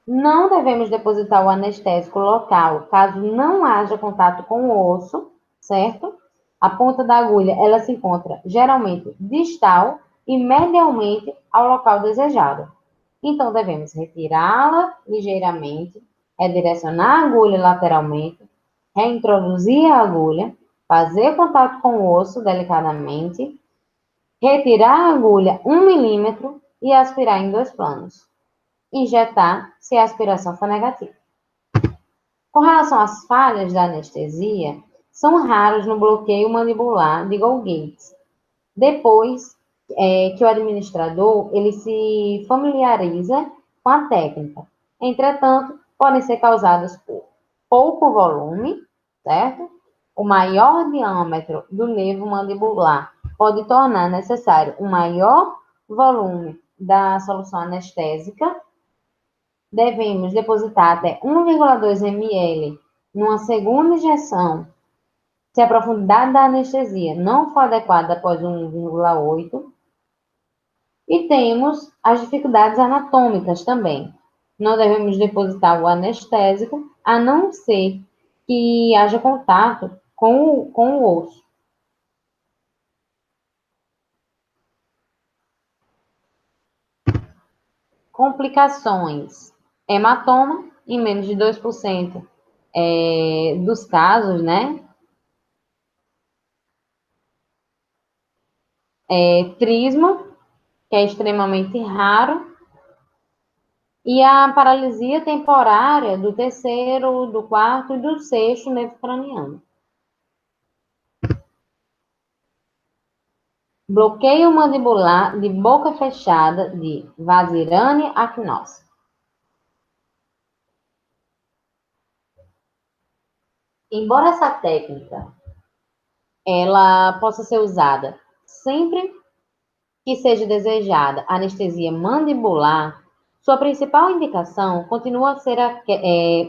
não devemos depositar o anestésico local, caso não haja contato com o osso, certo? A ponta da agulha, ela se encontra geralmente distal e medialmente ao local desejado. Então, devemos retirá-la ligeiramente, redirecionar a agulha lateralmente, reintroduzir a agulha, fazer contato com o osso delicadamente, retirar a agulha 1 milímetro e aspirar em 2 planos. Injetar se a aspiração for negativa. Com relação às falhas da anestesia, são raros no bloqueio mandibular de Colgate. Depois que o administrador ele se familiariza com a técnica. Entretanto, podem ser causadas por pouco volume, certo? O maior diâmetro do nervo mandibular pode tornar necessário um maior volume da solução anestésica. Devemos depositar até 1,2 ml numa segunda injeção, se a profundidade da anestesia não for adequada após 1,8. E temos as dificuldades anatômicas também. Não devemos depositar o anestésico, a não ser que haja contato com o osso. Complicações. Hematoma, em menos de 2% dos casos, né? Trisma, que é extremamente raro. E a paralisia temporária do terceiro, do quarto e do sexto nervo craniano. Bloqueio mandibular de boca fechada de Vazirane acnosa. Embora essa técnica ela possa ser usada sempre que seja desejada anestesia mandibular, sua principal indicação continua a ser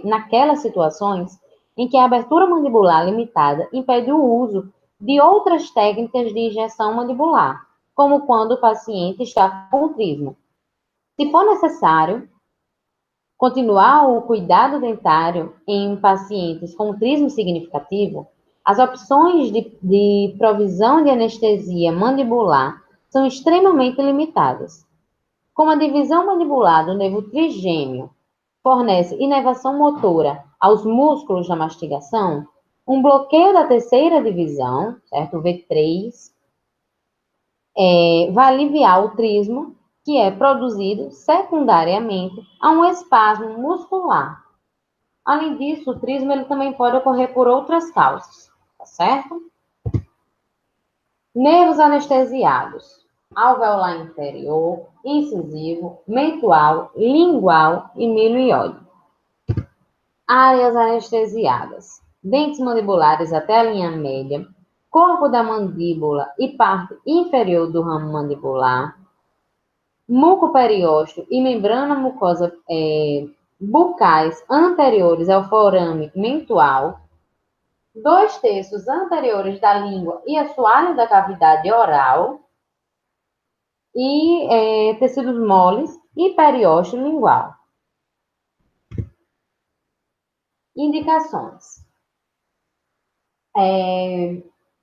naquelas situações em que a abertura mandibular limitada impede o uso de outras técnicas de injeção mandibular, como quando o paciente está com trismo. Se for necessário, continuar o cuidado dentário em pacientes com trismo significativo, as opções de provisão de anestesia mandibular são extremamente limitadas. Como a divisão mandibular do nervo trigêmeo fornece inervação motora aos músculos da mastigação, um bloqueio da terceira divisão, certo? O V3, vai aliviar o trismo, que é produzido secundariamente a um espasmo muscular. Além disso, o trismo ele também pode ocorrer por outras causas, tá certo? Nervos anestesiados: alveolar inferior, incisivo, mentual, lingual e milioide. Áreas anestesiadas: dentes mandibulares até a linha média, corpo da mandíbula e parte inferior do ramo mandibular, muco periósteo e membrana mucosa bucais anteriores ao forame mentual, 2/3 anteriores da língua e assoalho da cavidade oral, e tecidos moles e periósteo lingual. Indicações: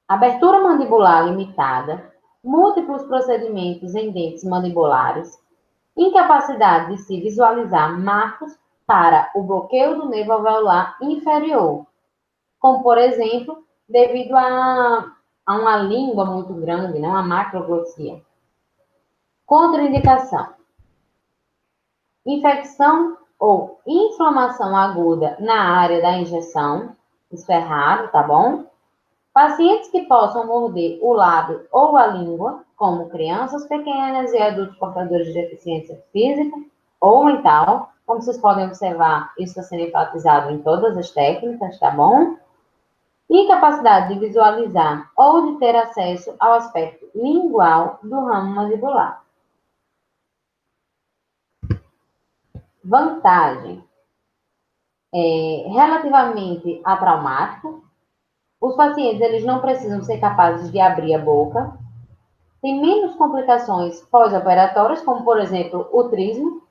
abertura mandibular limitada, múltiplos procedimentos em dentes mandibulares, incapacidade de se visualizar marcos para o bloqueio do nervo alveolar inferior, como, por exemplo, devido a uma língua muito grande, né, uma macroglossia. Contraindicação: infecção ou inflamação aguda na área da injeção, isso é raro, tá bom? Pacientes que possam morder o lábio ou a língua, como crianças pequenas e adultos portadores de deficiência física ou mental, como vocês podem observar, isso está sendo enfatizado em todas as técnicas, tá bom? Incapacidade de visualizar ou de ter acesso ao aspecto lingual do ramo mandibular. Vantagem: relativamente a traumático, os pacientes eles não precisam ser capazes de abrir a boca, tem menos complicações pós-operatórias, como, por exemplo, o trismo,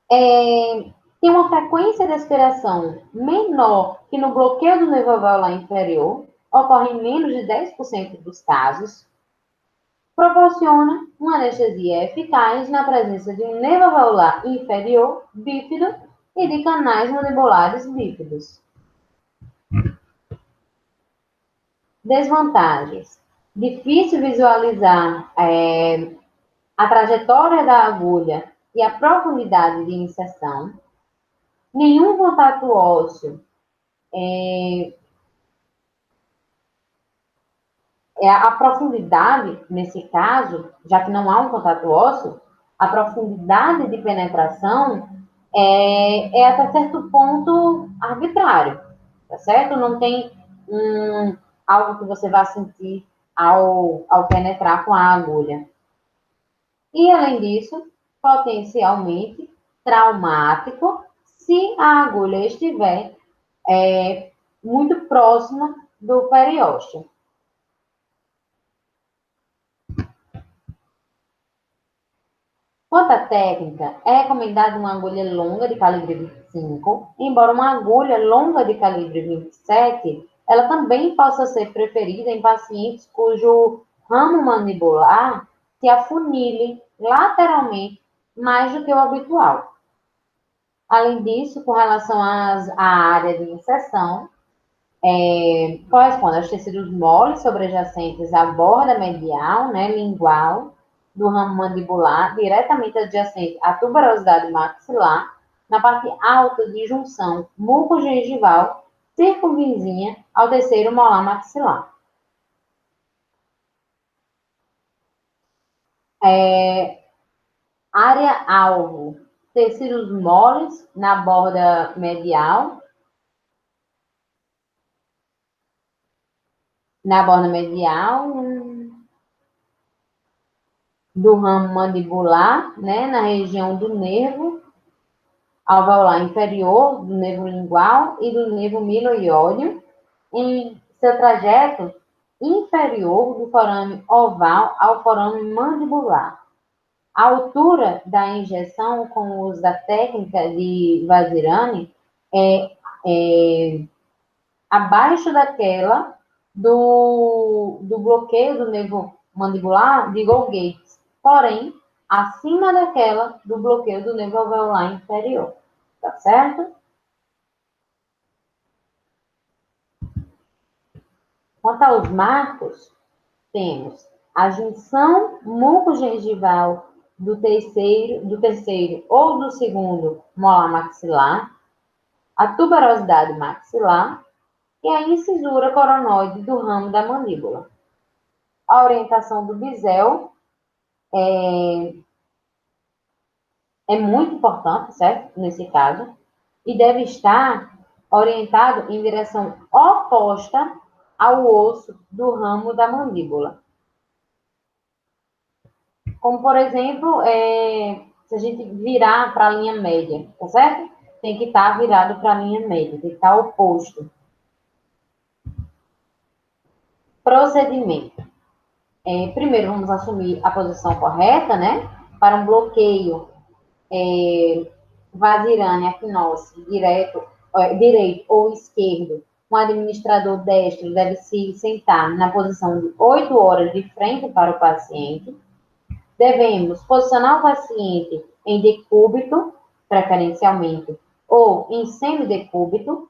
tem uma frequência de expiração menor que no bloqueio do nervo alveolar inferior, ocorre em menos de 10% dos casos, proporciona uma anestesia eficaz na presença de um nervo alveolar inferior bífido e de canais mandibulares bífidos. Desvantagens: difícil visualizar a trajetória da agulha e a profundidade de inserção, nenhum contato ósseo, a profundidade, nesse caso, já que não há um contato ósseo, a profundidade de penetração é até certo ponto arbitrário, tá certo? Não tem algo que você vai sentir ao penetrar com a agulha. E, além disso, potencialmente traumático se a agulha estiver muito próxima do periósteo. Quanto à técnica, é recomendada uma agulha longa de calibre 25, embora uma agulha longa de calibre 27, ela também possa ser preferida em pacientes cujo ramo mandibular se afunile lateralmente mais do que o habitual. Além disso, com relação à área de inserção, corresponde aos tecidos moles sobrejacentes à borda medial, né, lingual, do ramo mandibular, diretamente adjacente à tuberosidade maxilar, na parte alta de junção mucogengival, circunvizinha ao terceiro molar maxilar. Área-alvo, tecidos moles na borda medial, do ramo mandibular, né, na região do nervo alveolar inferior, do nervo lingual e do nervo miloiódeo, em seu trajeto inferior do forame oval ao forame mandibular. A altura da injeção com o uso da técnica de Vazirani é abaixo daquela do bloqueio do nervo mandibular de Golgi, porém, acima daquela do bloqueio do nervo alveolar inferior. Tá certo? Quanto aos marcos, temos a junção mucogengival do terceiro ou do segundo molar maxilar, a tuberosidade maxilar e a incisura coronoide do ramo da mandíbula. A orientação do bisel é muito importante, certo? Nesse caso, e deve estar orientado em direção oposta ao osso do ramo da mandíbula. Como, por exemplo, se a gente virar para a linha média, tá certo? Tem que estar virado para a linha média, tem que estar oposto. Procedimento. Primeiro, vamos assumir a posição correta, né? Para um bloqueio Vazirani Acnose direito ou esquerdo, um administrador destro deve se sentar na posição de 8 horas de frente para o paciente. Devemos posicionar o paciente em decúbito, preferencialmente, ou em semidecúbito,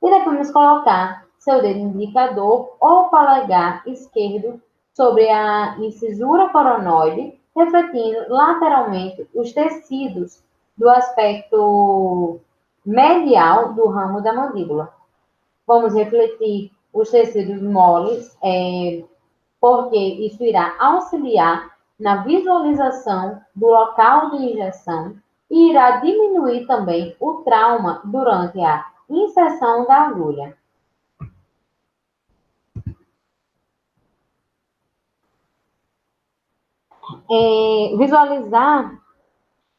e devemos colocar seu dedo indicador ou polegar esquerdo sobre a incisura coronoide, refletindo lateralmente os tecidos do aspecto medial do ramo da mandíbula. Vamos refletir os tecidos moles, porque isso irá auxiliar na visualização do local de injeção e irá diminuir também o trauma durante a inserção da agulha.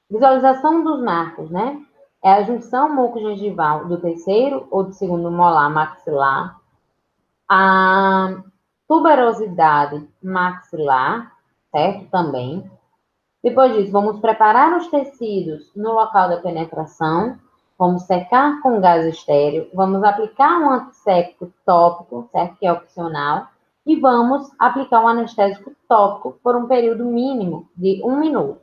Visualização dos marcos, né? É a junção mucogengival do terceiro ou do segundo molar maxilar, a tuberosidade maxilar, certo? Também. Depois disso, vamos preparar os tecidos no local da penetração, vamos secar com gás estéreo, vamos aplicar um antisséptico tópico, certo? Que é opcional, e vamos aplicar um anestésico tópico por um período mínimo de 1 minuto.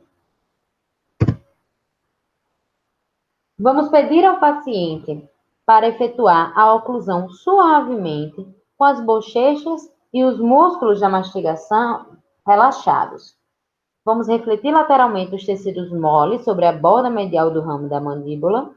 Vamos pedir ao paciente para efetuar a oclusão suavemente com as bochechas e os músculos da mastigação relaxados. Vamos refletir lateralmente os tecidos moles sobre a borda medial do ramo da mandíbula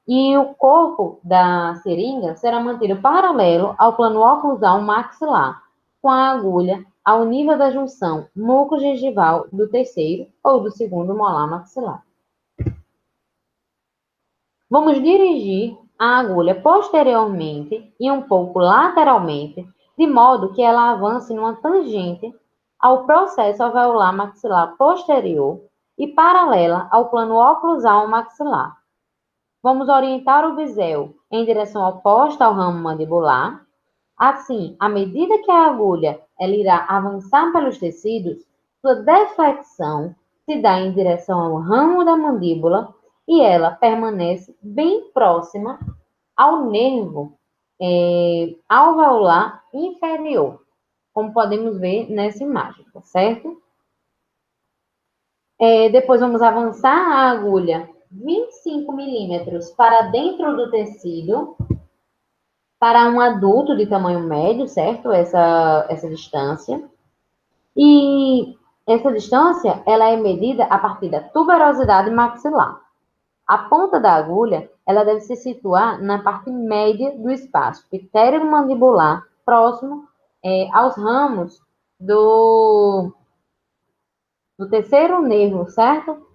e o corpo da seringa será mantido paralelo ao plano oclusal maxilar, com a agulha ao nível da junção mucogengival do terceiro ou do segundo molar maxilar. Vamos dirigir a agulha posteriormente e um pouco lateralmente, de modo que ela avance numa tangente ao processo alveolar maxilar posterior e paralela ao plano oclusal maxilar. Vamos orientar o bisel em direção oposta ao ramo mandibular. Assim, à medida que a agulha ela irá avançar pelos tecidos, sua deflexão se dá em direção ao ramo da mandíbula e ela permanece bem próxima ao nervo alveolar inferior, como podemos ver nessa imagem, tá certo? Depois vamos avançar a agulha 25 milímetros para dentro do tecido, para um adulto de tamanho médio, certo? Essa distância. E Essa distância, ela é medida a partir da tuberosidade maxilar. A ponta da agulha, ela deve se situar na parte média do espaço pteromandibular, próximo aos ramos do, do terceiro nervo, certo?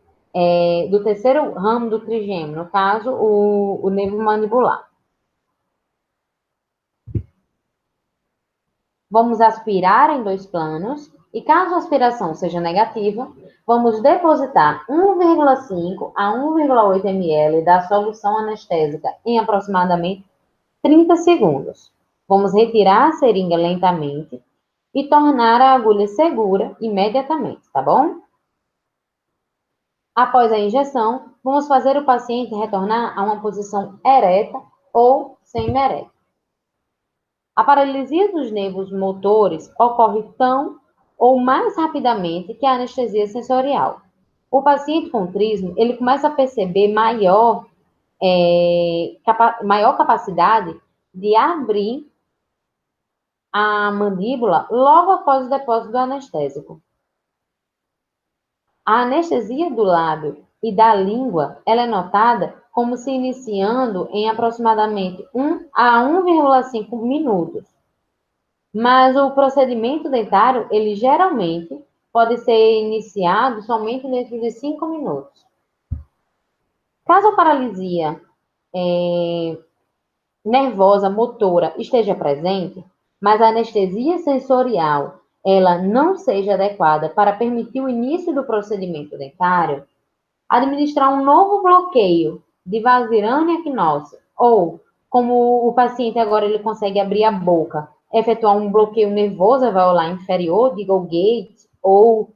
Do terceiro ramo do trigêmeo, no caso, o nervo mandibular. Vamos aspirar em 2 planos e, caso a aspiração seja negativa, vamos depositar 1,5 a 1,8 ml da solução anestésica em aproximadamente 30 segundos. Vamos retirar a seringa lentamente e tornar a agulha segura imediatamente, tá bom? Após a injeção, vamos fazer o paciente retornar a uma posição ereta ou semi-ereta. A paralisia dos nervos motores ocorre tão ou mais rapidamente que a anestesia sensorial. O paciente com trismo, ele começa a perceber maior capacidade de abrir a mandíbula logo após o depósito do anestésico. A anestesia do lábio e da língua, ela é notada como se iniciando em aproximadamente 1 a 1,5 minutos. Mas o procedimento dentário, ele geralmente pode ser iniciado somente dentro de 5 minutos. Caso a paralisia nervosa motora esteja presente, mas a anestesia sensorial ela não seja adequada para permitir o início do procedimento dentário, administrar um novo bloqueio de Vazirânia equinosa, ou, como o paciente agora ele consegue abrir a boca, efetuar um bloqueio nervoso alveolar inferior, de Golgate, ou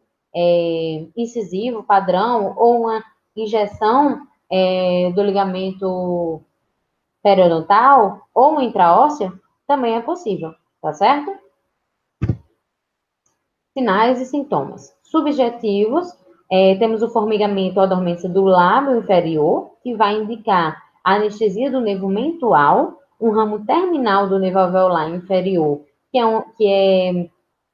incisivo padrão, ou uma injeção do ligamento periodontal ou intraóssea, também é possível, tá certo? Sinais e sintomas. Subjetivos, temos o formigamento ou a dormência do lábio inferior, que vai indicar a anestesia do nervo mentual, um ramo terminal do nervo alveolar inferior, que é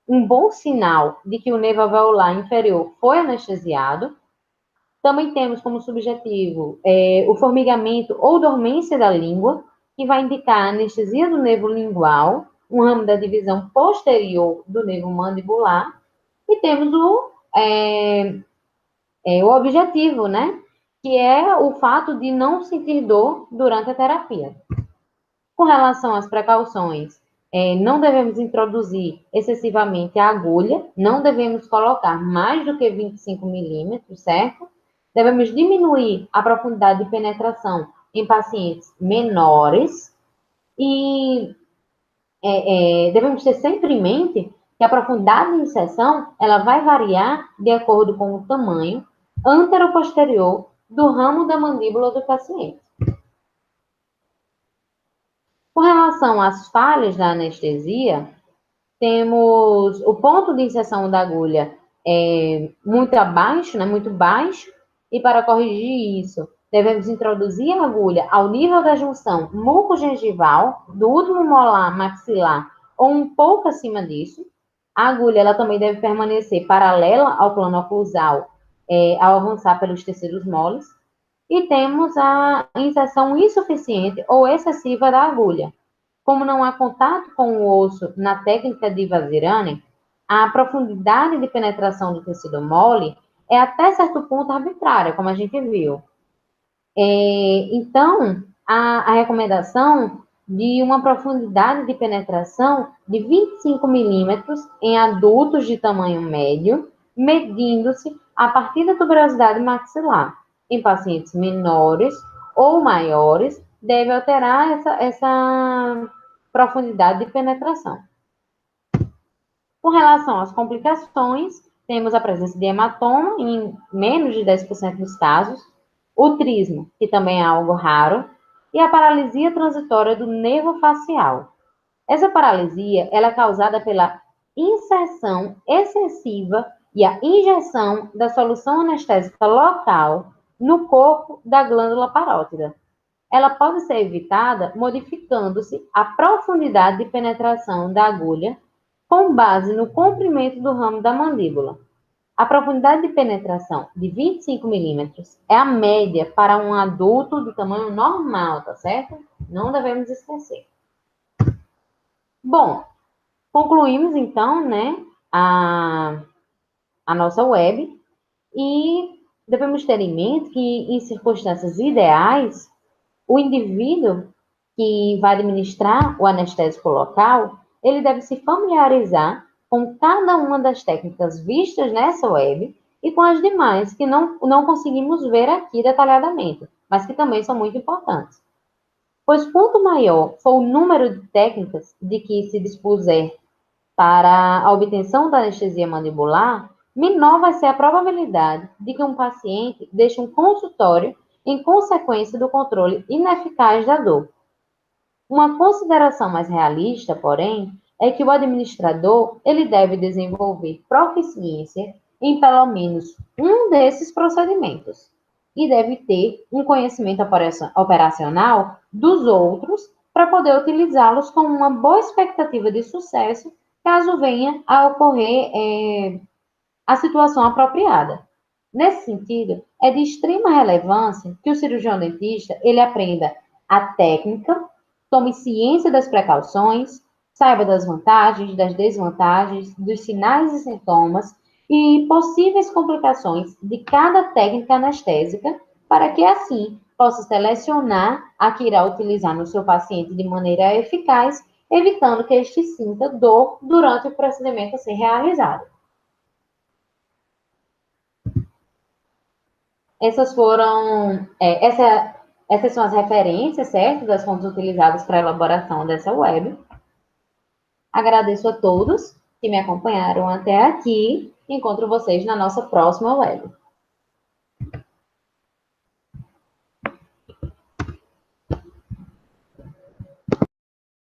um bom sinal de que o nervo alveolar inferior foi anestesiado. Também temos como subjetivo o formigamento ou dormência da língua, que vai indicar a anestesia do nervo lingual, um ramo da divisão posterior do nervo mandibular. E temos o objetivo, né? Que é o fato de não sentir dor durante a terapia. Com relação às precauções, não devemos introduzir excessivamente a agulha, não devemos colocar mais do que 25 milímetros, certo? Devemos diminuir a profundidade de penetração em pacientes menores e devemos ter sempre em mente que a profundidade de inserção ela vai variar de acordo com o tamanho antero-posterior do ramo da mandíbula do paciente. Com relação às falhas da anestesia, temos o ponto de inserção da agulha muito abaixo, né, muito baixo, e para corrigir isso, devemos introduzir a agulha ao nível da junção mucogengival, do último molar maxilar, ou um pouco acima disso. A agulha ela também deve permanecer paralela ao plano oclusal ao avançar pelos tecidos moles. E temos a inserção insuficiente ou excessiva da agulha. Como não há contato com o osso na técnica de Vazirani, a profundidade de penetração do tecido mole é até certo ponto arbitrária, como a gente viu. Então, a recomendação de uma profundidade de penetração de 25 milímetros em adultos de tamanho médio, medindo-se a partir da tuberosidade maxilar. Em pacientes menores ou maiores, deve alterar essa profundidade de penetração. Com relação às complicações, temos a presença de hematoma em menos de 10% dos casos, o trismo, que também é algo raro, e a paralisia transitória do nervo facial. Essa paralisia ela é causada pela inserção excessiva e a injeção da solução anestésica local no corpo da glândula parótida. Ela pode ser evitada modificando-se a profundidade de penetração da agulha com base no comprimento do ramo da mandíbula. A profundidade de penetração de 25 milímetros é a média para um adulto de tamanho normal, tá certo? Não devemos esquecer. Bom, concluímos então, né, a nossa web e devemos ter em mente que em circunstâncias ideais, o indivíduo que vai administrar o anestésico local, ele deve se familiarizar com cada uma das técnicas vistas nessa web e com as demais que não conseguimos ver aqui detalhadamente, mas que também são muito importantes. Pois quanto maior for o número de técnicas de que se dispuser para a obtenção da anestesia mandibular, menor vai ser a probabilidade de que um paciente deixe um consultório em consequência do controle ineficaz da dor. Uma consideração mais realista, porém, é que o administrador ele deve desenvolver proficiência em pelo menos um desses procedimentos e deve ter um conhecimento operacional dos outros para poder utilizá-los com uma boa expectativa de sucesso caso venha a ocorrer a situação apropriada. Nesse sentido, é de extrema relevância que o cirurgião dentista ele aprenda a técnica, tome ciência das precauções, saiba das vantagens, das desvantagens, dos sinais e sintomas e possíveis complicações de cada técnica anestésica, para que assim possa selecionar a que irá utilizar no seu paciente de maneira eficaz, evitando que este sinta dor durante o procedimento a ser realizado. Essas são as referências, certo? Das fontes utilizadas para a elaboração dessa web. Agradeço a todos que me acompanharam até aqui. Encontro vocês na nossa próxima web.